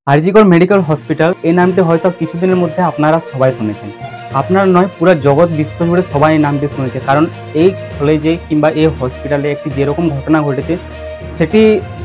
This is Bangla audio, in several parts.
আরজিকর মেডিকেল হসপিটাল এই নামটি হয়তো কিছুদিনের মধ্যে আপনারা সবাই শুনেছেন। আপনারা নয়, পুরো জগৎ বিশ্ব জুড়ে সবাই এই নামটি শুনেছে, কারণ এই কলেজে কিংবা এই হসপিটালে একটি যেরকম ঘটনা ঘটেছে সেটি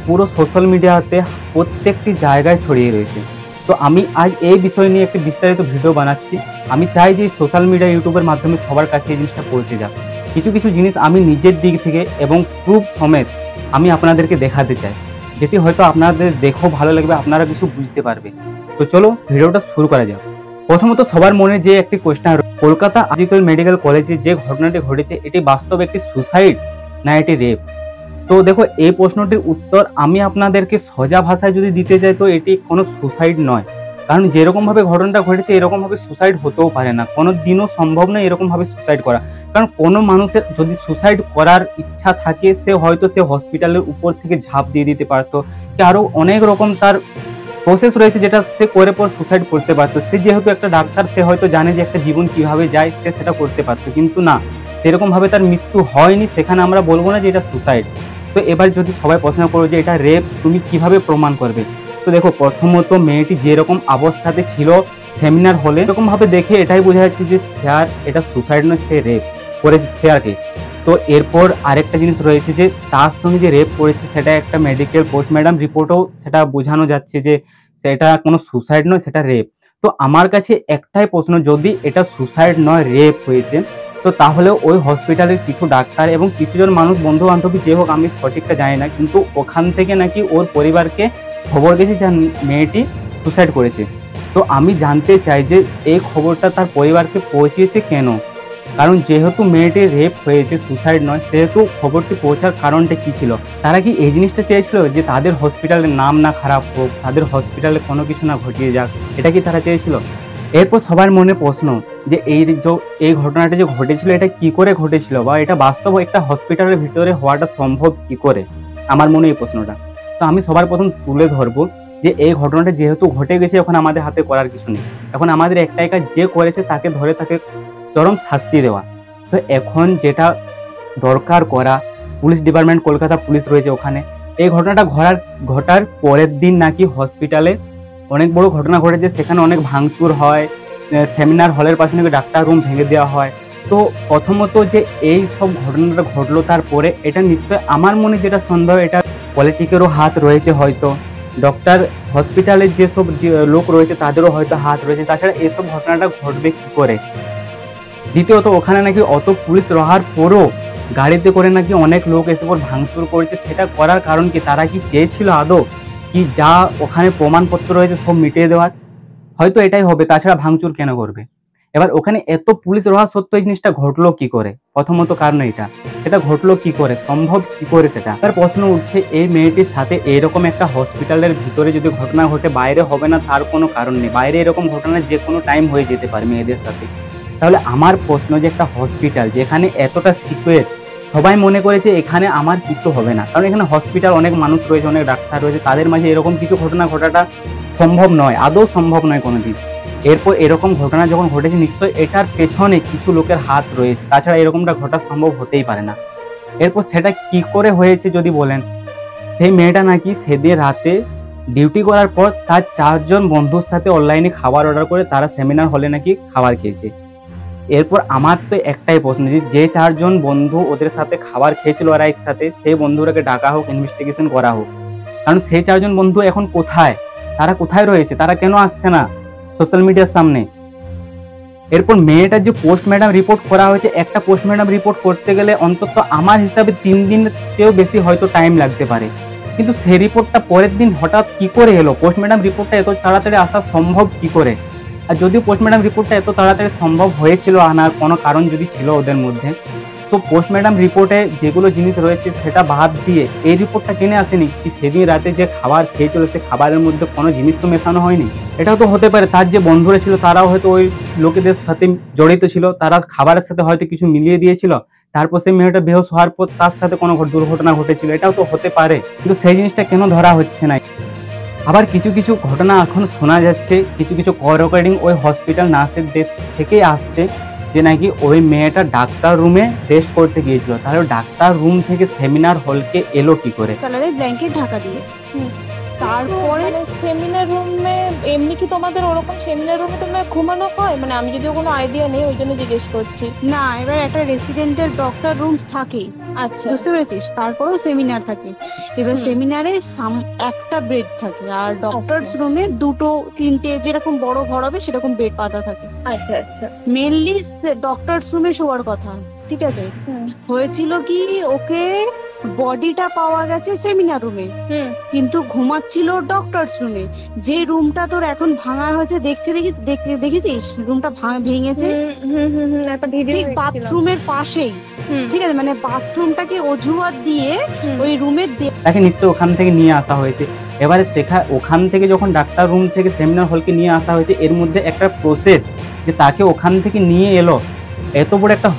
পুরো সোশ্যাল মিডিয়াতে প্রত্যেকটি জায়গায় ছড়িয়ে রয়েছে। তো আমি আজ এই বিষয় নিয়ে একটি বিস্তারিত ভিডিও বানাচ্ছি। আমি চাই যে সোশ্যাল মিডিয়া ইউটিউবের মাধ্যমে সবার কাছে এই জিনিসটা পৌঁছে যাক। কিছু কিছু জিনিস আমি নিজের দিক থেকে এবং প্রুফ সমেত আমি আপনাদেরকে দেখাতে চাই, যেটি হয়তো আপনাদের দেখেও ভালো লাগবে, আপনারা কিছু বুঝতে পারবে। তো চলো ভিডিওটা শুরু করা যাক। প্রথমত সবার মনে যে একটি কোয়েশ্চেন, কলকাতা আরজিকর মেডিকেল কলেজে যে ঘটনাটি ঘটেছে এটি বাস্তব একটি সুসাইড না এটি রেপ? তো দেখো, এই প্রশ্নটির উত্তর আমি আপনাদেরকে সোজা ভাষায় যদি দিতে চাই তো এটি কোনো সুসাইড নয়। কারণ যেরকমভাবে ঘটনাটা ঘটেছে এরকমভাবে সুসাইড হতেও পারে না, কোনো দিনও সম্ভব নয় এরকমভাবে সুসাইড করা। কারণ কোনো মানুষের যদি সুসাইড করার ইচ্ছা থাকে সে হয়তো সে হসপিটালের উপর থেকে ঝাঁপ দিয়ে দিতে পারতো, কি আরও অনেক রকম তার প্রসেস রয়েছে যেটা সে করে পর সুসাইড করতে পারতো। সে যেহেতু একটা ডাক্তার, সে হয়তো জানে যে একটা জীবন কিভাবে যায়, সে সেটা করতে পারতো, কিন্তু না, সেরকমভাবে তার মৃত্যু হয়নি, সেখানে আমরা বলবো না যে এটা সুসাইড। তো এবার যদি সবাই প্রশ্ন করো যে এটা রেপ, তুমি কিভাবে প্রমাণ করবে? তো দেখো, প্রথমত মেয়েটি যেরকম অবস্থাতে ছিল সেমিনার হলে, এরকমভাবে দেখে এটাই বোঝা যাচ্ছে যে স্যার এটা সুসাইড নয়, সে রেপ করেছে স্যারকে। তো এরপর আরেকটা জিনিস রয়েছে যে তার সঙ্গে যে রেপ করেছে সেটা একটা মেডিকেল পোস্টমর্টম রিপোর্টও সেটা বোঝানো যাচ্ছে যে সেটা কোনো সুসাইড নয়, সেটা রেপ। তো আমার কাছে একটাই প্রশ্ন, যদি এটা সুসাইড নয় রেপ হয়েছে, তো তাহলে ওই হসপিটালের কিছু ডাক্তার এবং কিছুজন মানুষ, বন্ধু বান্ধবী যে হোক আমি সঠিকটা জানি না, কিন্তু ওখান থেকে নাকি ওর পরিবারকে খবর গেছে যে মেয়েটি সুসাইড করেছে। তো আমি জানতে চাই যে এই খবরটা তার পরিবারকে পৌঁছিয়েছে কেন? কারণ যেহেতু মেয়েটির রেপ হয়েছে, সুসাইড নয়, সেহেতু খবরটি পৌঁছার কারণটা কি ছিল? তারা কি এই জিনিসটা চেয়েছিল যে তাদের হসপিটালের নাম না খারাপ হোক, তাদের হসপিটালে কোনো কিছু না ঘটিয়ে যাক? এটা কি তারা চেয়েছিল? এরপর সবার মনে প্রশ্ন যে এই ঘটনাটা যে ঘটেছিল এটা কি করে ঘটেছিল, বা এটা বাস্তব একটা হসপিটালের ভিতরে হওয়াটা সম্ভব কি করে? আমার মনে এই প্রশ্নটা। তো আমি সবার প্রথম তুলে ধরবো যে এই ঘটনাটা যেহেতু ঘটে গেছে, এখন আমাদের হাতে করার কিছু নেই। এখন আমাদের একটাই কাজ, যে করেছে তাকে ধরে তাকে চরম শাস্তি দেওয়া। তো এখন যেটা দরকার করা, পুলিশ ডিপার্টমেন্ট, কলকাতা পুলিশ রয়েছে ওখানে, এই ঘটনাটা ঘটার পরের দিন নাকি হসপিটালে অনেক বড় ঘটনা ঘটেছে, সেখানে অনেক ভাঙচুর হয়, সেমিনার হলের পাশে নাকি ডাক্তার রুম ভেঙে দেওয়া হয়। তো প্রথমত যে এই সব ঘটনাটা ঘটলো, তারপরে এটা নিশ্চয় আমার মনে যেটা সন্দেহ, এটা পলিটিকেরও হাত রয়েছে, হয়তো ডক্টর হসপিটালের যেসব লোক রয়েছে তাদেরও হয়তো হাত রয়েছে। তাছাড়া এসব ঘটনাটা ঘটবে কি করে? দ্বিতীয়ত, ওখানে নাকি অত পুলিশ রহার পরও গাড়িতে করে নাকি অনেক লোক এসে পর ভাঙচুর করেছে। সেটা করার কারণ কি? তারা কি চেয়েছিল আদৌ কি যা ওখানে প্রমাণপত্র রয়েছে সব মিটিয়ে দেওয়ার? হয়তো এটাই হবে, তাছাড়া ভাঙচুর কেন করবে? এবার ওখানে এত পুলিশ রহা সত্ত্বেও এই জিনিসটা ঘটলো কি করে? প্রথমত কারণ এটা, সেটা ঘটলো কি করে, সম্ভব কি করে সেটা? তার প্রশ্ন উঠছে, এই মেয়েটির সাথে এরকম একটা হসপিটালের ভিতরে যদি ঘটনা ঘটে, বাইরে হবে না তার কোনো কারণ নেই। বাইরে এরকম ঘটনা যে কোনো টাইম হয়ে যেতে পারে মেয়েদের সাথে। তাহলে আমার প্রশ্ন যে একটা হসপিটাল যেখানে এতটা সিকিউর, সবাই মনে করেছে এখানে আমার কিছু হবে না, কারণ এখানে হসপিটাল, অনেক মানুষ রয়েছে, অনেক ডাক্তার রয়েছে, তাদের মাঝে এরকম কিছু ঘটনা ঘটাটা সম্ভব নয়, আদৌ সম্ভব নয় কোনোদিন। এরপর এরকম ঘটনা যখন ঘটেছে, নিশ্চয়ই এটার পেছনে কিছু লোকের হাত রয়েছে, তাছাড়া এরকমটা ঘটা সম্ভব হতেই পারে না। এরপর সেটা কি করে হয়েছে যদি বলেন, সেই মেয়েটা নাকি সেদিন রাতে ডিউটি করার পর তার 4 জন বন্ধুর সাথে অনলাইনে খাবার অর্ডার করে তারা সেমিনার হলে নাকি খাবার খেয়েছে। এরপর আমার তো একটাই প্রশ্ন, যে 4 জন বন্ধু ওদের সাথে খাবার খেয়েছিল ওরা একসাথে, সেই বন্ধুরাকে ডাকা হোক, ইনভেস্টিগেশন করা হোক। কারণ সেই 4 জন বন্ধু এখন কোথায়, তারা কোথায় রয়েছে, তারা কেন আসছে না সোশ্যাল মিডিয়ার সামনে? এরপর মেয়েটার যে পোস্টমর্টম রিপোর্ট করা হয়েছে, একটা পোস্টমর্টম রিপোর্ট করতে গেলে অন্তত আমার হিসাবে 3 দিনের চেয়েও বেশি হয়তো টাইম লাগতে পারে, কিন্তু সেই রিপোর্টটা পরের দিন হঠাৎ কি করে এলো? পোস্টমর্টম রিপোর্টটা এত তাড়াতাড়ি আসা সম্ভব কি করে? আর যদিও পোস্টমর্টম রিপোর্টটা এত তাড়াতাড়ি সম্ভব হয়েছিল আনার কোনো কারণ যদি ছিল ওদের মধ্যে, তো পোস্টমর্টম রিপোর্টে যেগুলো জিনিস রয়েছে সেটা বাদ দিয়ে এই রিপোর্টটা কেনে আসেনি কি সেদিন রাতে যে খাবার খেয়েছিল সে খাবারের মধ্যে কোনো জিনিস তো মেশানো হয়নি? এটাও তো হতে পারে তার যে বন্ধুরা ছিল তারাও হয়তো ওই লোকেদের সাথে জড়িত ছিল, তারা খাবারের সাথে হয়তো কিছু মিলিয়ে দিয়েছিল, তারপর সেই মেয়েটা বেহোশ হওয়ার পর তার সাথে কোনো দুর্ঘটনা ঘটেছিল, এটাও তো হতে পারে। কিন্তু সেই জিনিসটা কেন ধরা হচ্ছে না? আবার কিছু কিছু ঘটনা এখন শোনা যাচ্ছে, কিছু কিছু কল রেকর্ডিং ওই হসপিটাল নার্সের থেকেই আসছে যে নাকি ওই মেয়েটা ডাক্তার রুমে টেস্ট করতে গিয়েছিল। তাহলে ডাক্তার রুম থেকে সেমিনার হলকে এলো কি করে? কালারের ব্ল্যাঙ্কেট ঢাকা দিয়ে তারপরে সেমিনার রুমে এমনি কি তোমাদের ওরকম সেমিনার রুমে তোমরা ঘুমানো হয়? মানে আমি যদিও কোনো আইডিয়া নেই, ওই জন্য জিজ্ঞেস করছি। না, এবার একটা রেসিডেন্টের ডক্টর রুমস থাকে, আচ্ছা। বুঝতে পেরেছিস, তারপরেও সেমিনার থাকে। এবার হুম। সেমিনারে একটা বেড থাকে, আর ডক্টরস আচ্ছা রুমে দুটো তিনটে যেরকম বড় ঘর হবে সেরকম বেড পাতা থাকে। আচ্ছা আচ্ছা। মেনলি ডক্টরস রুমে শোয়ার কথা, ঠিক আছে। হুম হয়েছিল কি, ওকে বডিটা পাওয়া গেছে সেমিনার রুমে, হুম কিন্তু ঘুমাচ্ছিল ডক্টরস রুমে। যে রুমটা তোর এখন ভাঙা হয়েছে, দেখেছিস রুমটা ভেঙেছে, হুম হুম হুম, একটা ভিডিও ঠিক দেখছিলাম। বাথরুমের পাশেই, হুম ঠিক আছে, মানে বাথরুমটাকে অজুহাত দিয়ে হুম। ওই রুমের তাকে নিশ্চয়ই ওখান থেকে নিয়ে আসা হয়েছে। এবারে ওখান থেকে যখন ডাক্তার রুম থেকে সেমিনার হলকে নিয়ে আসা হয়েছে, এর মধ্যে একটা প্রসেস যে তাকে ওখান থেকে নিয়ে এলো। এত বড় একটা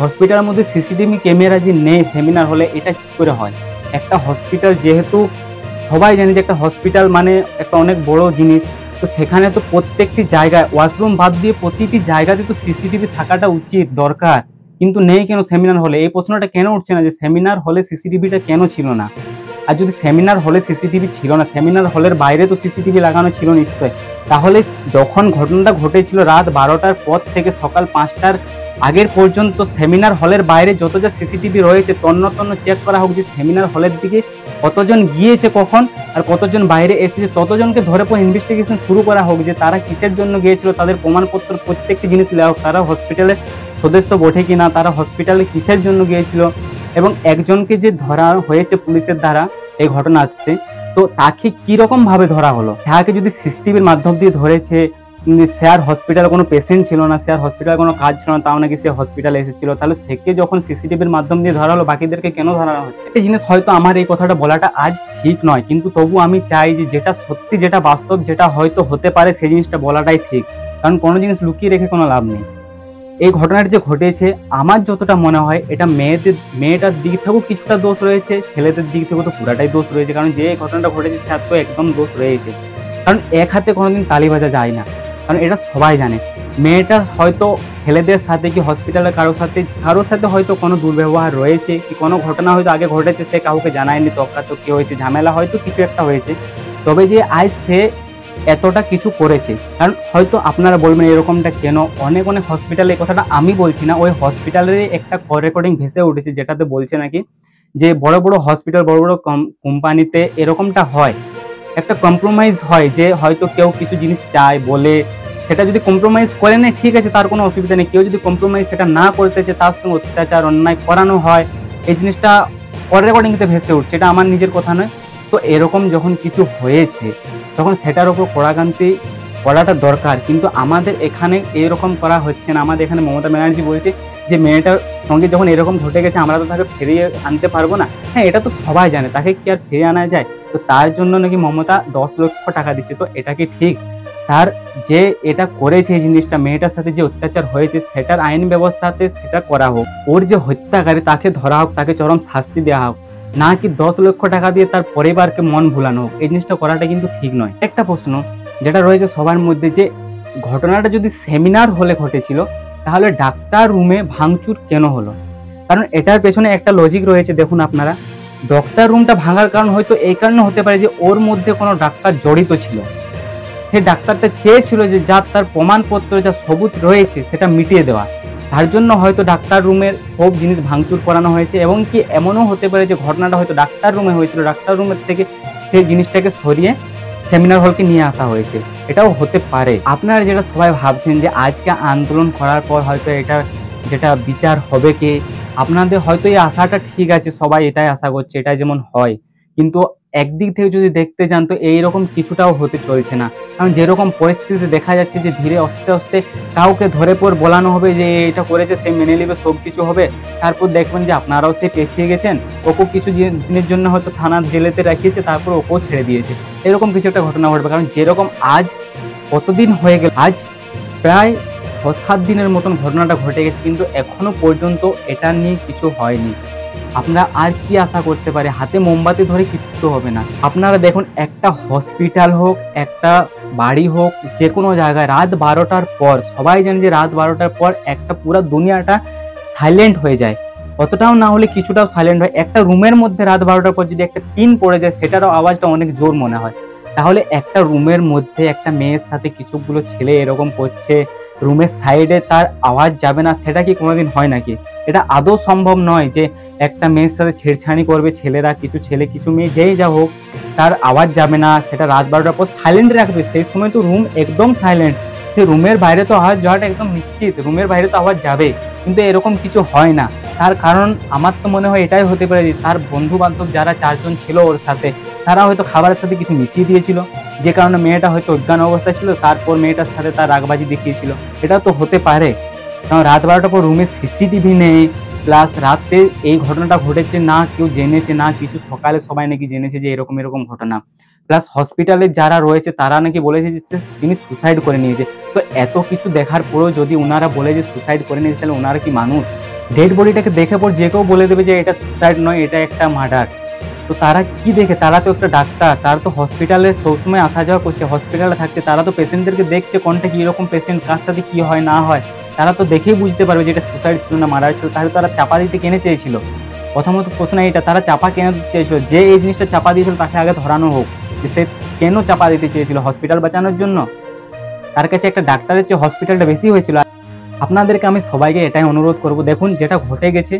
হসপিটালের মধ্যে সিসিটিভি ক্যামেরা যে নেই সেমিনার হলে, এটা কি করে হয়? একটা হসপিটাল, যেহেতু সবাই জানে যে একটা হসপিটাল মানে একটা অনেক বড় জিনিস, তো সেখানে তো প্রত্যেকটি জায়গায়, ওয়াশরুম বাদ দিয়ে প্রতিটি জায়গাতে তো সিসিটিভি থাকাটা উচিত, দরকার। কিন্তু নেই কেন সেমিনার হলে? এই প্রশ্নটা কেন উঠছে না যে সেমিনার হলে সিসিটিভিটা কেন ছিল না? আর যদি সেমিনার হলে সিসিটিভি ছিল না, সেমিনার হলের বাইরে তো সিসিটিভি লাগানো ছিল নিশ্চয়। তাহলে যখন ঘটনাটা ঘটেছিল রাত 12টার পর থেকে সকাল 5টার আগের পর্যন্ত সেমিনার হলের বাইরে যত যা সিসিটিভি রয়েছে তন্ন চেক করা হোক, যে সেমিনার হলের দিকে কতজন গিয়েছে কখন আর কতজন বাইরে এসেছে, ততজনকে ধরে পর ইনভেস্টিগেশন শুরু করা হোক, যে তারা কিসের জন্য গিয়েছিল, তাদের প্রমাণপত্র প্রত্যেকটি জিনিস নেওয়া হোক, তারা হসপিটালের সদস্য বটে কিনা, তারা হসপিটালে কিসের জন্য গিয়েছিল। এবং একজনকে যে ধরা হয়েছে পুলিশের দ্বারা এই ঘটনাতে, তো তাকে কিরকম ভাবে ধরা হলো? তাকে যদি সিসিটিভির মাধ্যম দিয়ে ধরেছে, সে আর হসপিটালে কোনো পেশেন্ট ছিল না, সে আর হসপিটালে কোনো কাজ ছিল না, তাও নাকি সে হসপিটালে এসেছিল, তাহলে সেকে যখন সিসিটিভির মাধ্যম দিয়ে ধরা হলো, বাকিদেরকে কেন ধরা হচ্ছে? এই জিনিস হয়তো আমার এই কথাটা বলাটা আজ ঠিক নয়, কিন্তু তবু আমি চাই যে যেটা সত্যি, যেটা বাস্তব, যেটা হয়তো হতে পারে, সেই জিনিসটা বলাটাই ঠিক। কারণ কোনো জিনিস লুকিয়ে রেখে কোনো লাভ নেই। এই ঘটনাটি যে ঘটেছে, আমার যতটা মনে হয় এটা মেয়েটার দিক থেকেও কিছুটা দোষ রয়েছে, ছেলেদের দিক থেকেও তো পুরাটাই দোষ রয়েছে। কারণ যে ঘটনাটা ঘটেছে তার তো একদম দোষ রয়েছে। কারণ এক হাতে কোনোদিন তালি বাজা যায় না, কারণ এটা সবাই জানে। মেয়েটা হয়তো ছেলেদের সাথে কি হসপিটালে কারোর সাথে হয়তো কোনো দুর্ব্যবহার রয়েছে, কি কোনো ঘটনা হয়তো আগে ঘটেছে, সে কাউকে জানায়নি, তর্কাতর্কি হয়েছে, ঝামেলা হয়তো কিছু একটা হয়েছে। তবে যে আজ সে এতটা কিছু করেছে, কারণ হয়তো আপনারা বলবেন এরকমটা কেন, অনেক হসপিটালে, এই কথাটা আমি বলছি না, ওই হসপিটালের একটা কল রেকর্ডিং ভেসে উঠেছে, যেটাতে বলছে নাকি যে বড় বড় হসপিটাল, বড় বড় কোম্পানিতে এরকমটা হয়, একটা কম্প্রোমাইজ হয়, যে হয়তো কেউ কিছু জিনিস চায় বলে, সেটা যদি কম্প্রোমাইজ করে নেয় ঠিক আছে, তার কোনো অসুবিধা নেই। কেউ যদি কম্প্রোমাইজ সেটা না করতেছে, তার সঙ্গে অত্যাচার অন্যায় করানো হয়, এই জিনিসটা কল রেকর্ডিংতে ভেসে উঠছে, এটা আমার নিজের কথা নয়। তো এরকম যখন কিছু হয়েছে, তখন সেটার উপর কড়াকান্তি করাটা দরকার, কিন্তু আমাদের এখানে এরকম করা হচ্ছে না। আমাদের এখানে মমতা ব্যানার্জি বলছে যে মেয়েটার সঙ্গে যখন এরকম ঘটে গেছে, আমরা তো তাকে ফিরিয়ে আনতে পারবো না। হ্যাঁ, এটা তো সবাই জানে, তাকে কি আর ফিরিয়ে আনা যায়? তো তার জন্য নাকি মমতা 10 লক্ষ টাকা দিচ্ছে, তো এটা কি ঠিক? তার যে এটা করেছে, এই জিনিসটা মেয়েটার সাথে যে অত্যাচার হয়েছে, সেটার আইন ব্যবস্থাতে সেটা করা হোক, ওর যে হত্যাকারী তাকে ধরা হোক, তাকে চরম শাস্তি দেওয়া হোক, না কি 10 লক্ষ টাকা দিয়ে তার পরিবারকে মন ভুলানো হোক। এই জিনিসটা করাটা কিন্তু ঠিক নয়। একটা প্রশ্ন যেটা রয়েছে সবার মধ্যে, যে ঘটনাটা যদি সেমিনার হলে ঘটেছিল, তাহলে ডাক্তার রুমে ভাঙচুর কেন হলো? কারণ এটার পেছনে একটা লজিক রয়েছে। দেখুন আপনারা, ডক্টর রুমটা ভাঙার কারণ হয়তো এই কারণে হতে পারে যে ওর মধ্যে কোনো ডাক্তার জড়িত ছিল, সে ডাক্তারটা চেয়েছিল যে যার তার প্রমাণপত্র, যা সবুত রয়েছে সেটা মিটিয়ে দেওয়া, তার জন্য হয়তো ডাক্তার রুমের সব জিনিস ভাঙচুর করানো হয়েছে। এবং কি এমনও হতে পারে যে ঘটনাটা হয়তো ডাক্তার রুমে হয়েছিল, ডাক্তার রুমের থেকে সেই জিনিসটাকে সরিয়ে সেমিনার হলকে নিয়ে আসা হয়েছে, এটাও হতে পারে। আপনারা যেটা সবাই ভাবছেন যে আজকে আন্দোলন করার পর হয়তো এটা যেটা বিচার হবে, কি আপনাদের হয়তো এই আশাটা ঠিক আছে, সবাই এটাই আশা করছে, এটাই যেমন হয়, কিন্তু একদিক থেকে যদি দেখতে যান তো এইরকম কিছুটাও হতে চলছে না। কারণ যেরকম পরিস্থিতি দেখা যাচ্ছে, যে ধীরে আস্তে আস্তে কাউকে ধরে পর বলানো হবে যে এটা করেছে, সে মেনে নেবে, সব কিছু হবে, তারপর দেখবেন যে আপনারাও সে পেছিয়ে গেছেন, ওকেও কিছু দিনের জন্য হয়তো থানার জেলেতে রাখিয়েছে, তারপর ওকেও ছেড়ে দিয়েছে, এরকম কিছু একটা ঘটনা ঘটবে। কারণ যেরকম আজ কতদিন হয়ে গেল, আজ প্রায় 6-7 দিনের মতন ঘটনাটা ঘটে গেছে, কিন্তু এখনো পর্যন্ত এটা নিয়ে কিছু হয়নি। আপনারা আর কি আশা করতে পারে? হাতে মোমবাতি ধরে কিচ্ছু হবে না। আপনারা দেখুন, একটা হসপিটাল হোক, একটা বাড়ি হোক, যে কোনো জায়গায় রাত 12টার পর, সবাই জানে যে রাত 12টার পর একটা পুরো দুনিয়াটা সাইলেন্ট হয়ে যায়, অতটাও না হলে কিছুটাও সাইলেন্ট হয়। একটা রুমের মধ্যে রাত 12টার পর যদি একটা পিন পড়ে যায়, সেটারও আওয়াজটা অনেক জোর মনে হয়। তাহলে একটা রুমের মধ্যে একটা মেয়ের সাথে কিছুগুলো ছেলে এরকম করছে, রুমের সাইডে তার আওয়াজ যাবে না, সেটা কি কোনোদিন হয় নাকি? এটা আদৌ সম্ভব নয় যে একটা মেয়ের সাথে ছেড়ছাড়ি করবে ছেলেরা, কিছু ছেলে কিছু মেয়ে যেই যা হোক, তার আওয়াজ যাবে না, সেটা রাত 12টার পর সাইলেন্ট রাখবে। সেই সময় তো রুম একদম সাইলেন্ট, সে রুমের বাইরে তো আওয়াজ যাওয়াটা একদম নিশ্চিত, রুমের বাইরে তো আওয়াজ যাবে, কিন্তু এরকম কিছু হয় না। তার কারণ আমার তো মনে হয় এটাই হতে পারে যে তার বন্ধু বান্ধব যারা 4 জন ছিল ওর সাথে, তারা হয়তো খাবারের সাথে কিছু মিশিয়ে দিয়েছিল, যে কারণে মেয়েটা হয়তো অজ্ঞান অবস্থায় ছিল, তারপর মেয়েটার সাথে তার রাগবাজি দেখিয়েছিল। এটা তো হতে পারে, কারণ রাত 12টার পর রুমে সিসিটিভি নেই, প্লাস রাতে এই ঘটনাটা ঘটেছে না কেউ জেনেছে না কিছু, সকালে সবাই নাকি জেনেছে যে এরকম এরকম ঘটনা। প্লাস হসপিটালে যারা রয়েছে তারা নাকি বলেছে যে তিনি সুসাইড করে নিয়েছে। তো এত কিছু দেখার পরেও যদি ওনারা বলে যে সুসাইড করে নিয়েছে, তাহলে ওনারা কি মানুষ? ডেড বডিটাকে দেখে পর যে কেউ বলে দেবে যে এটা সুসাইড নয়, এটা একটা মার্ডার। তো তারা কি দেখে? তারা তো একটা ডাক্তার, তারা তো হসপিটালে সবসময় আসা যাওয়া করছে, হসপিটালে থাকছে, তারা তো পেশেন্টদেরকে দেখছে কোনটা কি রকম পেশেন্ট, কার সাথে কি হয় না হয়, তারা তো দেখেই বুঝতে পারবে যে এটা সুসাইড ছিল না মার্ডার ছিল। তাহলে তারা চাপা দিতে কেনে চেয়েছিল? প্রথমত প্রশ্ন এটা, তারা চাপা কেন দিতে চেয়েছিল? যে এই জিনিসটা চাপা দিয়েছিল তাকে আগে ধরানো হোক, যে সে কেন চাপা দিতে চেয়েছিল, হসপিটাল বাঁচানোর জন্য? তার কাছে একটা ডাক্তারের চেয়ে হসপিটালটা বেশি হয়েছিল। আপনাদেরকে আমি সবাইকে এটাই অনুরোধ করব, দেখুন যেটা ঘটে গেছে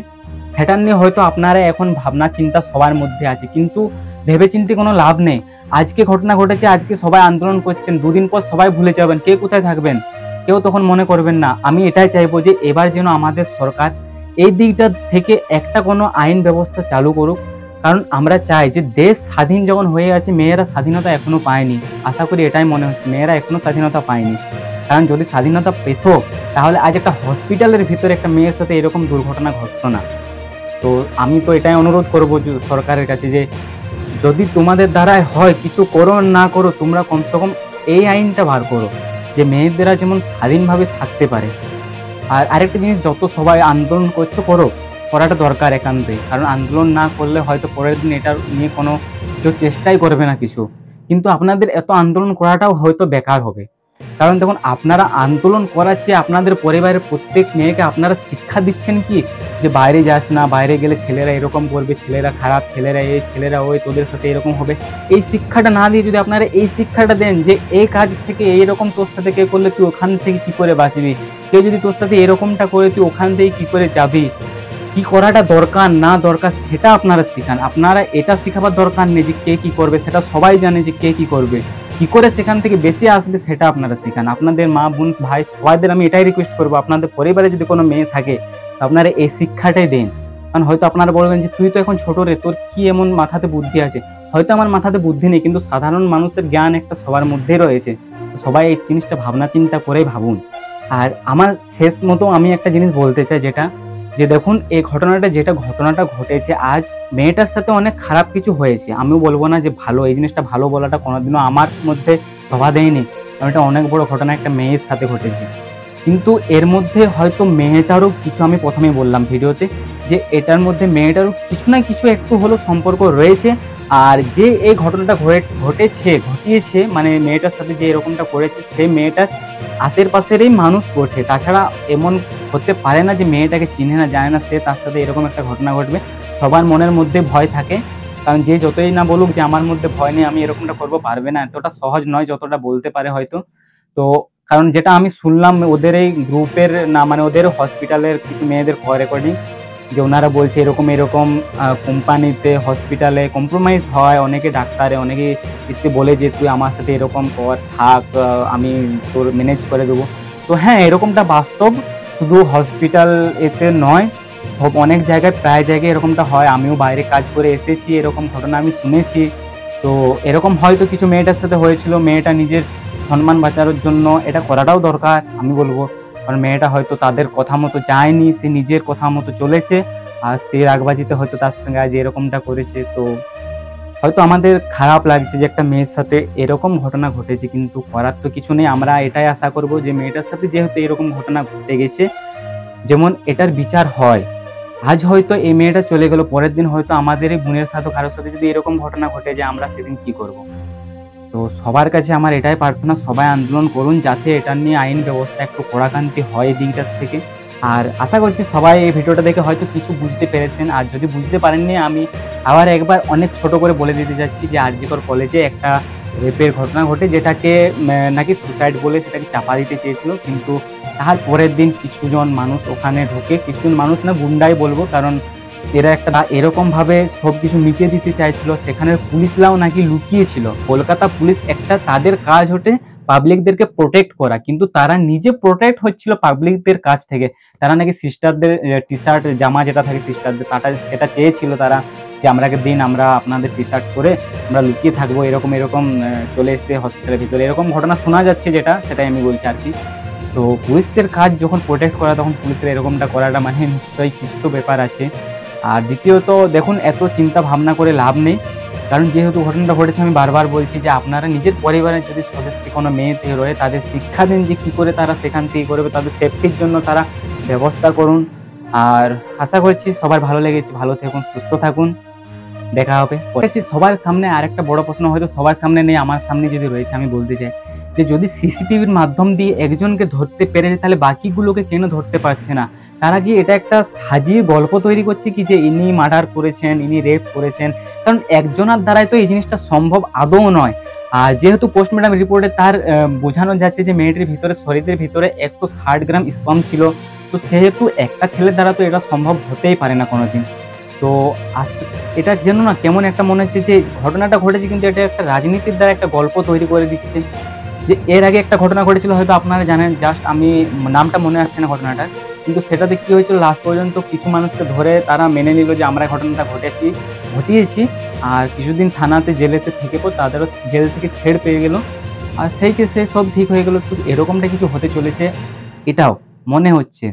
সেটা নিয়ে হয়তো আপনারা এখন ভাবনা চিন্তা সবার মধ্যে আছে, কিন্তু ভেবেচিন্তে কোনো লাভ নেই। আজকে ঘটনা ঘটেছে, আজকে সবাই আন্দোলন করছেন, 2 দিন পর সবাই ভুলে যাবেন, কে কোথায় থাকবেন কেউ তখন মনে করবেন না। আমি এটাই চাইবো যে এবার যেন আমাদের সরকার এই দিকটা থেকে একটা কোনো আইন ব্যবস্থা চালু করুক, কারণ আমরা চাই যে দেশ স্বাধীন যখন হয়ে আছে, মেয়েরা স্বাধীনতা এখনো পায়নি। আশা করি এটাই মনে হচ্ছে, মেয়েরা এখনো স্বাধীনতা পায়নি। কারণ যদি স্বাধীনতা পেত তাহলে আজ একটা হসপিটালের ভিতরে একটা মেয়ের সাথে এরকম দুর্ঘটনা ঘটতো না। তো আমি তো এটাই অনুরোধ করবো সরকারের কাছে যে যদি তোমাদের দ্বারাই হয়, কিছু করো না করো, তোমরা কমসে কম এই আইনটা বার করো যে মেয়েদেরা যেমন স্বাধীনভাবে থাকতে পারে। আর আরেকটা জিনিস, যত সবাই আন্দোলন করছো করো, করাটা দরকার একান্তই, কারণ আন্দোলন না করলে হয়তো পরের দিন এটা নিয়ে কোনো কেউ চেষ্টাই করবে না কিছু, কিন্তু আপনাদের এত আন্দোলন করাটাও হয়তো বেকার হবে। কারণ দেখুন, আপনারা আন্দোলন করার চেয়ে আপনাদের পরিবারের প্রত্যেক মেয়েকে আপনারা শিক্ষা দিচ্ছেন কি, যে বাইরে যাস না, বাইরে গেলে ছেলেরা এরকম করবে, ছেলেরা খারাপ, ছেলেরা এই ছেলেরা ওই, তোদের সাথে এরকম হবে। এই শিক্ষাটা না দিয়ে যদি আপনারা এই শিক্ষাটা দেন যে এই কাজ থেকে এইরকম তোর সাথে কেউ করলে তুই ওখান থেকে কি করে বাঁচবি, কেউ যদি তোর সাথে এরকমটা করে তুই ওখান থেকে কি করে যাবি, কি করাটা দরকার না দরকার সেটা আপনারা শিখান। আপনারা এটা শেখাবার দরকার নেই যে কে কি করবে, সেটা সবাই জানে যে কে কি করবে, কি করে সেখান থেকে বেঁচে আসবে সেটা আপনারা শেখান। আপনাদের মা বোন ভাই সবাইদের আমি এটাই রিকোয়েস্ট করবো, আপনাদের পরিবারে যদি কোনো মেয়ে থাকে আপনারা এই শিক্ষাটাই দেন। কারণ হয়তো আপনারা বলবেন যে তুই তো এখন ছোট রে, তোর কি এমন মাথাতে বুদ্ধি আছে? হয়তো আমার মাথাতে বুদ্ধি নেই, কিন্তু সাধারণ মানুষের জ্ঞান একটা সবার মধ্যেই রয়েছে। সবাই এই জিনিসটা ভাবনা চিন্তা করেই ভাবুন। আর আমার শেষ মতো আমি একটা জিনিস বলতে চাই, যেটা যে দেখুন এই ঘটনাটা ঘটেছে, আজ মেয়েটার সাথে অনেক খারাপ কিছু হয়েছে, আমিও বলবো না যে ভালো, এই জিনিসটা ভালো বলাটা কোনোদিনও আমার মধ্যে শোভা দেয়নি, কারণ এটা অনেক বড় ঘটনা একটা মেয়ের সাথে ঘটেছে। কিন্তু এর মধ্যে হয়তো মেয়েটারও কিছু, আমি প্রথমেই বললাম ভিডিওতে যে এটার মধ্যে মেয়েটারও কিছু না কিছু একটু হলেও সম্পর্ক রয়েছে। আর যে এই ঘটনাটা ঘটিয়েছে মানে মেয়েটার সাথে যে এরকমটা করেছে, সেই মেয়েটার আশেপাশেরই মানুষ ঘটে, তাছাড়া এমন হতে পারে না যে মেয়েটাকে চিনে না জানে না সে তার সাথে এরকম একটা ঘটনা ঘটবে। সবার মনের মধ্যে ভয় থাকে, কারণ যে যতই না বলুক যে আমার মধ্যে ভয় নেই, আমি এরকমটা করবো, পারবে না, এতটা সহজ নয় যতটা বলতে পারে হয়তো। তো কারণ যেটা আমি শুনলাম ওদের এই গ্রুপের না, মানে ওদের হসপিটালের কিছু মেয়েদের রেকর্ডিং, যে ওনারা বলছে এরকম এরকম কোম্পানিতে হসপিটালে কম্প্রোমাইজ হয়, অনেকে ডাক্তারে অনেকে এসে বলে যে তুই আমার সাথে এরকম কর, থাক, আমি তোর ম্যানেজ করে দেবো। তো হ্যাঁ, এরকমটা বাস্তব, শুধু হসপিটাল এতে নয়, অনেক জায়গায় প্রায় জায়গায় এরকমটা হয়। আমিও বাইরে কাজ করে এসেছি, এরকম ঘটনা আমি শুনেছি। তো এরকম হয়তো কিছু মেয়েটার সাথে হয়েছিল, মেয়েটা নিজের সম্মান বাঁচানোর জন্য এটা করাটাও দরকার আমি বলবো, কারণ মেয়েটা হয়তো তাদের কথা মতো যায়নি, সে নিজের কথা মতো চলেছে, আর সে রাগবাজিতে হয়তো তার সঙ্গে আজ এরকমটা করেছে। তো হয়তো আমাদের খারাপ লাগছে যে একটা মেয়ের সাথে এরকম ঘটনা ঘটেছে, কিন্তু করার তো কিছু নেই। আমরা এটাই আশা করব যে মেয়েটার সাথে যেহেতু এরকম ঘটনা ঘটে গেছে, যেমন এটার বিচার হয়। আজ হয়তো এই মেয়েটা চলে গেল, পরের দিন হয়তো আমাদের এই বোনের সাথে কারোর সাথে যদি এরকম ঘটনা ঘটে যায়, আমরা সেদিন কি করব? তো সবার কাছে আমার এটাই প্রার্থনা, সবাই আন্দোলন করুন যাতে এটা নিয়ে আইন ব্যবস্থা একটু কড়াকান্তি হয় এই দিকটার থেকে। আর আশা করছি সবাই এই ভিডিওটা দেখে হয়তো কিছু বুঝতে পেরেছেন, আর যদি বুঝতে পারেননি আমি আবার একবার অনেক ছোট করে বলে দিতে যাচ্ছি যে আরজিকর কলেজে একটা রেপের ঘটনা ঘটে, যেটাকে নাকি সুসাইড বলে সেটাকে চাপা দিতে চেয়েছিল। কিন্তু তার পরের দিন কিছুজন মানুষ ওখানে ঢোকে, কিছুজন মানুষ না, গুন্ডাই বলবো, কারণ এরা একটা এরকম ভাবে সবকিছু মিটিয়ে দিতে চাইছিল। সেখানে পুলিশরাও নাকি লুকিয়েছিল। কলকাতা পুলিশ একটা তাদের কাজ হতে পাবলিকদেরকে প্রোটেক্ট করা, কিন্তু তারা নিজে প্রোটেক্ট হচ্ছিল পাবলিকদের কাছ থেকে। তারা নাকি সিস্টারদের টি শার্ট জামা যেটা থাকে সিস্টারদের, তাটা সেটা চেয়েছিল তারা, যে আমরাকে দিন, আমরা আপনাদের টি শার্ট পরে আমরা লুকিয়ে থাকবো, এরকম এরকম চলে এসে হসপিটালের ভিতরে এরকম ঘটনা শোনা যাচ্ছে, যেটা সেটাই আমি বলছি আর কি। তো পুলিশদের কাজ যখন প্রোটেক্ট করা, তখন পুলিশের এরকমটা করাটা মানে নিশ্চয়ই কিছু তো ব্যাপার আছে। আর দ্বিতীয়ত দেখুন, এত চিন্তা ভাবনা করে লাভ নেই, কারণ যেহেতু ঘটনাটা ঘটেছে, আমি বারবার বলছি যে আপনারা নিজের পরিবারের যদি সদস্য কোনো মেয়েতে রয়ে, তাদের শিক্ষা দিন যে কী করে তারা সেখান থেকে করবে, তাদের সেফটির জন্য তারা ব্যবস্থা করুন। আর আশা করছি সবার ভালো লেগেছে, ভালো থাকুন, সুস্থ থাকুন, দেখা হবে। সবার সামনে আরেকটা বড় প্রশ্ন, হয়তো সবার সামনে নেই, আমার সামনে যদি রয়েছে, আমি বলতে চাই যে যদি সিসিটিভির মাধ্যম দিয়ে একজনকে ধরতে পেরেছে, তাহলে বাকিগুলোকে কেন ধরতে পারছে না? তারা কি এটা একটা সাজিয়ে গল্প তৈরি করছে কি যে ইনি মার্ডার করেছেন, ইনি রেপ করেছেন? কারণ একজনের দ্বারাই তো এই জিনিসটা সম্ভব আদৌ নয়। আর যেহেতু পোস্টমর্টম রিপোর্টে তার বোঝানো যাচ্ছে যে মেয়েটির ভিতরে, শরীরের ভিতরে 160 গ্রাম স্পার্ম ছিল, তো সেহেতু একটা ছেলের দ্বারা তো এটা সম্ভব হতেই পারে না কোনোদিন। তো এটার জন্য না কেমন একটা মনে হচ্ছে যে ঘটনাটা ঘটেছে, কিন্তু এটা একটা রাজনীতির দ্বারা একটা গল্প তৈরি করে দিচ্ছে। যে এর আগে একটা ঘটনা ঘটেছিল, হয়তো আপনারা জানেন, জাস্ট আমি নামটা মনে আসছে না ঘটনাটা, কিন্তু সেটাতে কি হয়েছিল, লাস্ট পর্যন্ত কিছু মানুষকে ধরে তারা মেনে নিল যে আমরা ঘটনাটা ঘটিয়েছি, আর কিছুদিন থানাতে জেলেতে থেকে পর তাদেরও জেল থেকে ছেড়ে পেয়ে গেল, আর সেই কেসে সব ঠিক হয়ে গেল। তো এরকমটা কিছু হতে চলেছে, এটাও মনে হচ্ছে।